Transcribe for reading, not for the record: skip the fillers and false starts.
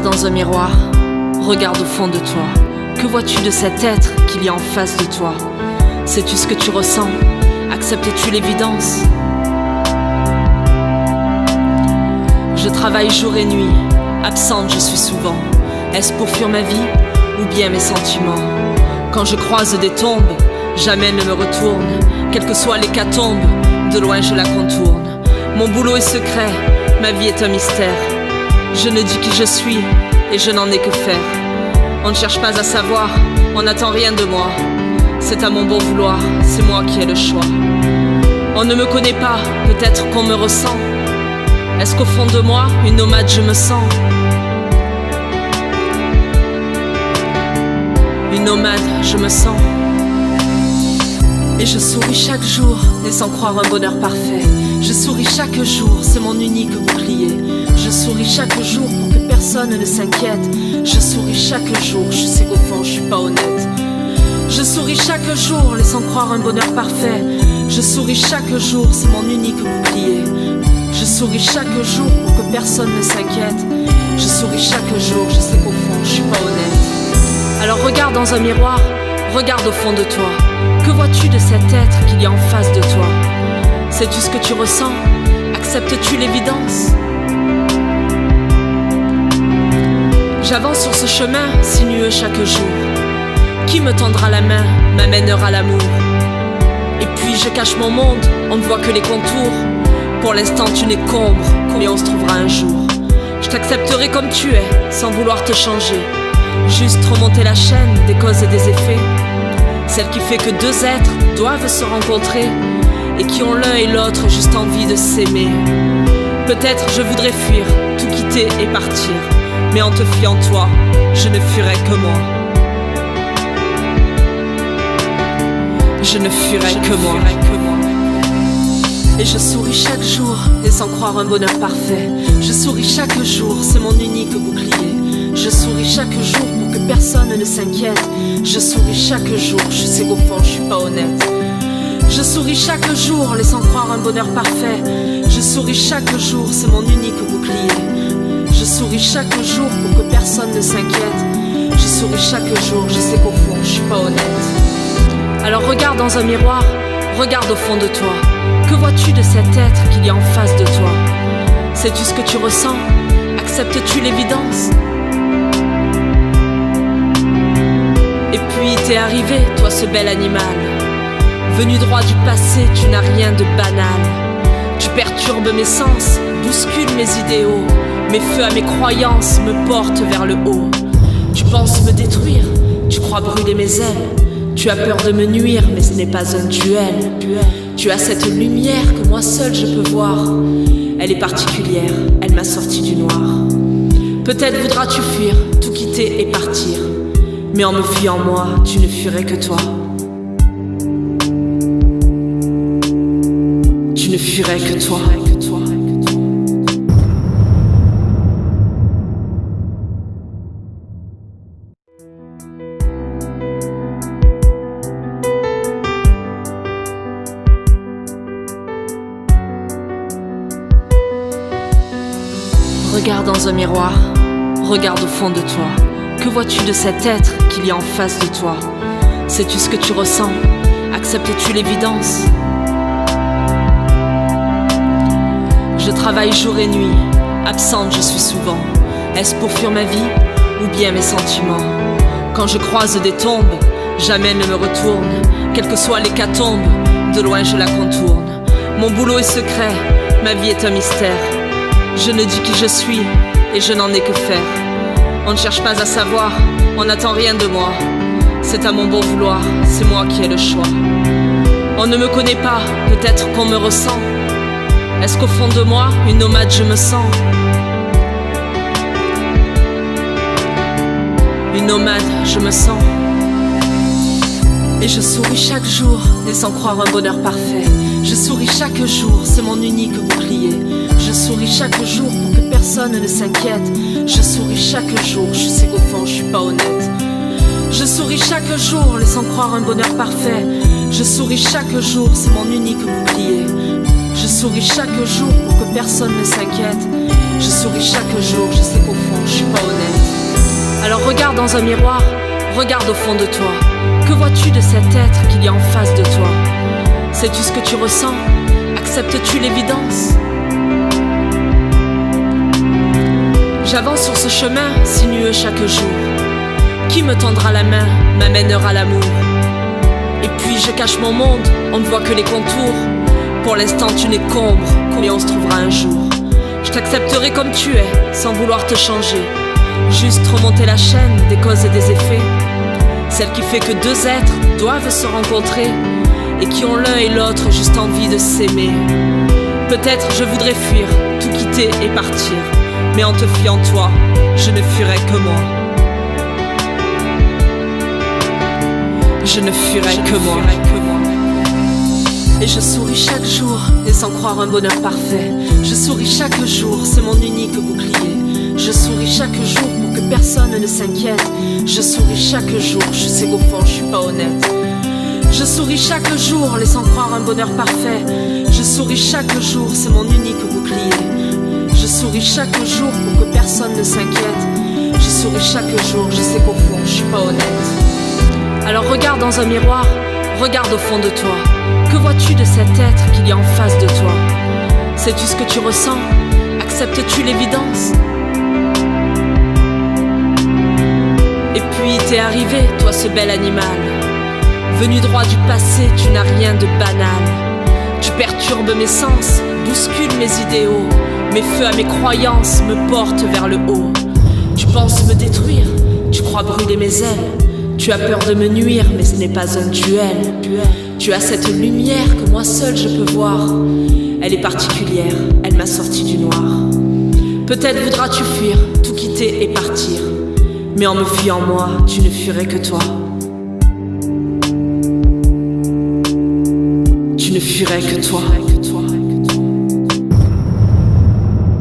dans un miroir, regarde au fond de toi. Que vois-tu de cet être qu'il y a en face de toi? Sais-tu ce que tu ressens? Acceptes-tu l'évidence? Je travaille jour et nuit, absente je suis souvent. Est-ce pour fuir ma vie ou bien mes sentiments? Quand je croise des tombes, jamais ne me retourne. Quelle que soit l'hécatombe, de loin je la contourne. Mon boulot est secret, ma vie est un mystère. Je ne dis qui je suis et je n'en ai que faire. On ne cherche pas à savoir, on n'attend rien de moi. C'est à mon bon vouloir, c'est moi qui ai le choix. On ne me connaît pas, peut-être qu'on me ressent. Est-ce qu'au fond de moi, une nomade je me sens? Une nomade je me sens. Et je souris chaque jour, et sans croire un bonheur parfait. Je souris chaque jour, c'est mon unique bouclier. Je souris chaque jour pour que personne ne s'inquiète. Je souris chaque jour, je sais qu'au fond je suis pas honnête. Je souris chaque jour, laissant croire un bonheur parfait. Je souris chaque jour, c'est mon unique bouclier. Je souris chaque jour pour que personne ne s'inquiète. Je souris chaque jour, je sais qu'au fond je suis pas honnête. Alors regarde dans un miroir, regarde au fond de toi. Que vois-tu de cet être qu'il y a en face de toi? Sais-tu ce que tu ressens? Acceptes-tu l'évidence? J'avance sur ce chemin sinueux chaque jour. Qui me tendra la main, m'amènera l'amour. Et puis je cache mon monde, on ne voit que les contours. Pour l'instant tu n'es qu'ombre, mais on se trouvera un jour. Je t'accepterai comme tu es, sans vouloir te changer. Juste remonter la chaîne des causes et des effets. Celle qui fait que deux êtres doivent se rencontrer et qui ont l'un et l'autre juste envie de s'aimer. Peut-être je voudrais fuir, tout quitter et partir. Mais en te fiant toi, je ne fuirai que moi. Je ne fuirai que moi. Et je souris chaque jour, et sans croire un bonheur parfait. Je souris chaque jour, c'est mon unique bouclier. Je souris chaque jour pour que personne ne s'inquiète. Je souris chaque jour, je sais qu'au fond je suis pas honnête. Je souris chaque jour, laissant croire un bonheur parfait. Je souris chaque jour, c'est mon unique bouclier. Je souris chaque jour pour que personne ne s'inquiète. Je souris chaque jour, je sais qu'au fond je suis pas honnête. Alors regarde dans un miroir, regarde au fond de toi. Que vois-tu de cet être qu'il y a en face de toi? Sais-tu ce que tu ressens? Acceptes-tu l'évidence? Et puis t'es arrivé, toi ce bel animal. Venu droit du passé, tu n'as rien de banal. Tu perturbes mes sens, bouscules mes idéaux. Mes feux à mes croyances me portent vers le haut. Tu penses me détruire, tu crois brûler mes ailes. Tu as peur de me nuire, mais ce n'est pas un duel. Tu as cette lumière que moi seul je peux voir. Elle est particulière, elle m'a sorti du noir. Peut-être voudras-tu fuir, tout quitter et partir. Mais en me fuyant moi, tu ne fuirais que toi. Tu ne fuirais que toi. Regarde dans un miroir, regarde au fond de toi. Que vois-tu de cet être qu'il y a en face de toi? Sais-tu ce que tu ressens? Acceptes-tu l'évidence? Je travaille jour et nuit, absente je suis souvent. Est-ce pour fuir ma vie ou bien mes sentiments? Quand je croise des tombes, jamais ne me retourne. Quelle que soit l'hécatombe, de loin je la contourne. Mon boulot est secret, ma vie est un mystère. Je ne dis qui je suis et je n'en ai que faire. On ne cherche pas à savoir, on n'attend rien de moi. C'est à mon bon vouloir, c'est moi qui ai le choix. On ne me connaît pas, peut-être qu'on me ressent. Est-ce qu'au fond de moi, une nomade je me sens? Une nomade je me sens. Et je souris chaque jour, et sans croire un bonheur parfait. Je souris chaque jour, c'est mon unique bouclier. Je souris chaque jour pour que personne ne s'inquiète. Je souris chaque jour, je sais qu'au fond je suis pas honnête. Je souris chaque jour, laissant croire un bonheur parfait. Je souris chaque jour, c'est mon unique bouclier. Je souris chaque jour pour que personne ne s'inquiète. Je souris chaque jour, je sais qu'au fond je suis pas honnête. Alors regarde dans un miroir, regarde au fond de toi. Que vois-tu de cet être qu'il y a en face de toi? Sais-tu ce que tu ressens? Acceptes-tu l'évidence? J'avance sur ce chemin sinueux chaque jour. Qui me tendra la main, m'amènera l'amour. Et puis je cache mon monde, on ne voit que les contours. Pour l'instant tu n'es qu'ombre, mais on se trouvera un jour. Je t'accepterai comme tu es, sans vouloir te changer. Juste remonter la chaîne des causes et des effets. Celle qui fait que deux êtres doivent se rencontrer et qui ont l'un et l'autre juste envie de s'aimer. Peut-être je voudrais fuir, tout quitter et partir. Mais en te fiant toi, je ne fuirai que moi. Je ne fuirai que moi. Et je souris chaque jour, et sans croire un bonheur parfait. Je souris chaque jour, c'est mon unique bouclier. Je souris chaque jour pour que personne ne s'inquiète. Je souris chaque jour, je sais qu'au fond je suis pas honnête. Je souris chaque jour, laissant croire un bonheur parfait. Je souris chaque jour, c'est mon unique bouclier. Je souris chaque jour pour que personne ne s'inquiète. Je souris chaque jour, je sais qu'au fond je suis pas honnête. Alors regarde dans un miroir, regarde au fond de toi. Que vois-tu de cet être qu'il y a en face de toi? Sais-tu ce que tu ressens? Acceptes-tu l'évidence? Et puis t'es arrivé, toi ce bel animal. Venu droit du passé, tu n'as rien de banal. Tu perturbes mes sens, bouscules mes idéaux. Mes feux à mes croyances me portent vers le haut. Tu penses me détruire, tu crois brûler mes ailes. Tu as peur de me nuire, mais ce n'est pas un duel. Tu as cette lumière que moi seul je peux voir. Elle est particulière, elle m'a sorti du noir. Peut-être voudras-tu fuir, tout quitter et partir. Mais en me fuyant moi, tu ne fuirais que toi. Tu ne fuirais que toi.